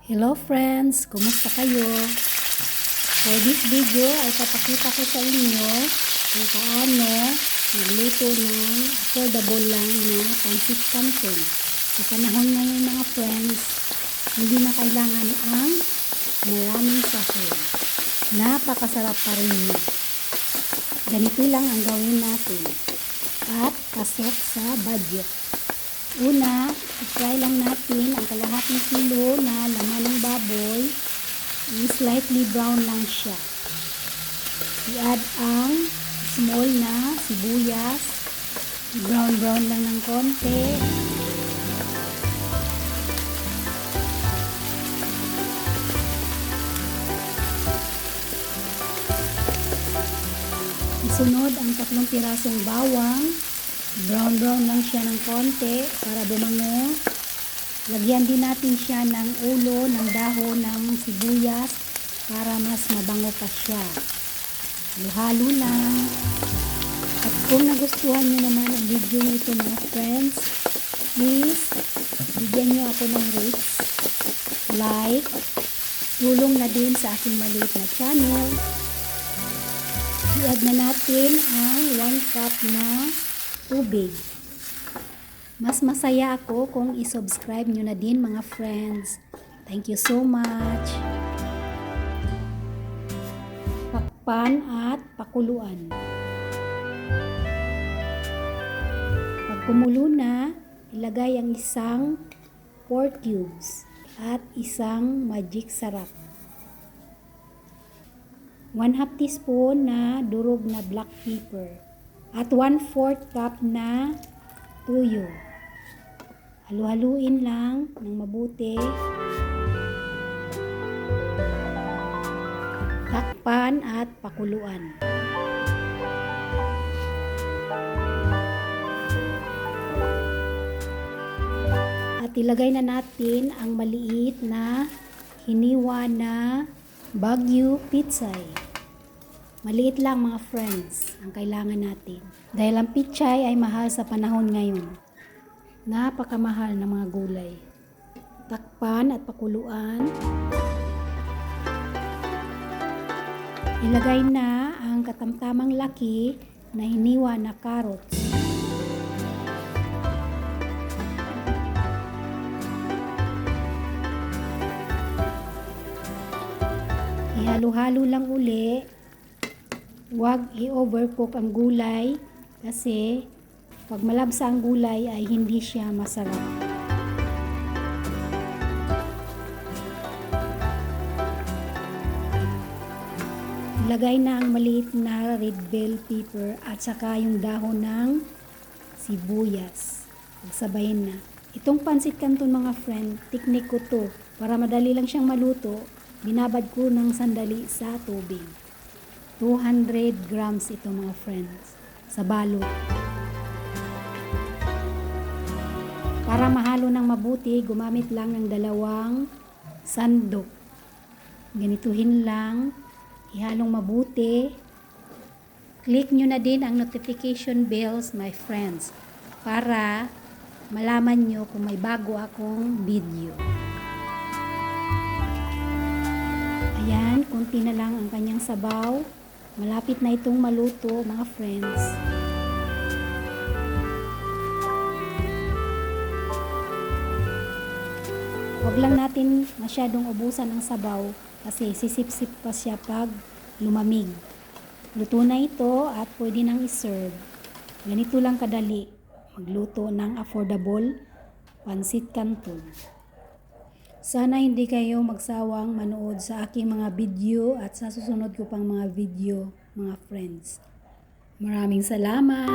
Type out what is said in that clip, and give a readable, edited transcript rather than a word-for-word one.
Hello friends! Kumusta kayo? For this video ay papakita ko sa inyo kung paano magluto ng affordable lang na pancit canton. Sa panahon ngayon mga friends, hindi na kailangan ang maraming sahog. Napakasarap pa rin niya. Ganito lang ang gawin natin at pasok sa budget. Una, i-fry lang natin ang kalahating kilo na laman ng baboy. Slightly brown lang siya. I-add ang small na sibuyas. Brown lang ng konti. Isunod ang 3 pirasong bawang. Brown lang siya ng konti para bumango. Lagyan din natin siya ng ulo ng dahon ng sibuyas para mas mabango pa siya. Halo-halo lang. At kung nagustuhan nyo naman ang video nito mga friends, please bigyan nyo ako ng rates, like, tulong na din sa aking maliit na channel. I-add na natin ang 1 cup na tubig. Mas masaya ako kung i-subscribe nyo na din mga friends. Thank you so much. Takpan at pakuluan. Pag kumulo na, ilagay ang isang pork cubes at isang magic sarap. 1/2 teaspoon na durog na black pepper. At 1/4 cup na tuyo. Halu-haluin lang ng mabuti. Takpan at pakuluan. At ilagay na natin ang maliit na hiniwa na Baguio pitsay. Maliit lang mga friends ang kailangan natin. Dahil ang pichay ay mahal sa panahon ngayon. Napakamahal ng mga gulay. Takpan at pakuluan. Ilagay na ang katamtamang laki na hiniwa na carrots. Ihalo-halo lang uli. Huwag i-overcook ang gulay kasi pag malabsa ang gulay ay hindi siya masarap. Ilagay na ang maliit na red bell pepper at saka yung dahon ng sibuyas. Magsabayin na. Itong pancit canton mga friend, teknik ko to. Para madali lang siyang maluto, binabad ko ng sandali sa tubig. 200 grams ito mga friends sa balot. Para mahalo ng mabuti, gumamit lang ng 2 sandok. Ganituhin lang, ihalong mabuti. Click nyo na din ang notification bells my friends para malaman nyo kung may bago akong video. Ayan, konti na lang ang kanyang sabaw. Malapit na itong maluto mga friends. Huwag lang natin masyadong ubusan ang sabaw kasi sisip-sip pa siya pag lumamig. Luto na ito at pwede nang iserve. Ganito lang kadali magluto ng affordable pancit canton. Sana hindi kayo magsawang manood sa aking mga video at sa susunod ko pang mga video, mga friends. Maraming salamat!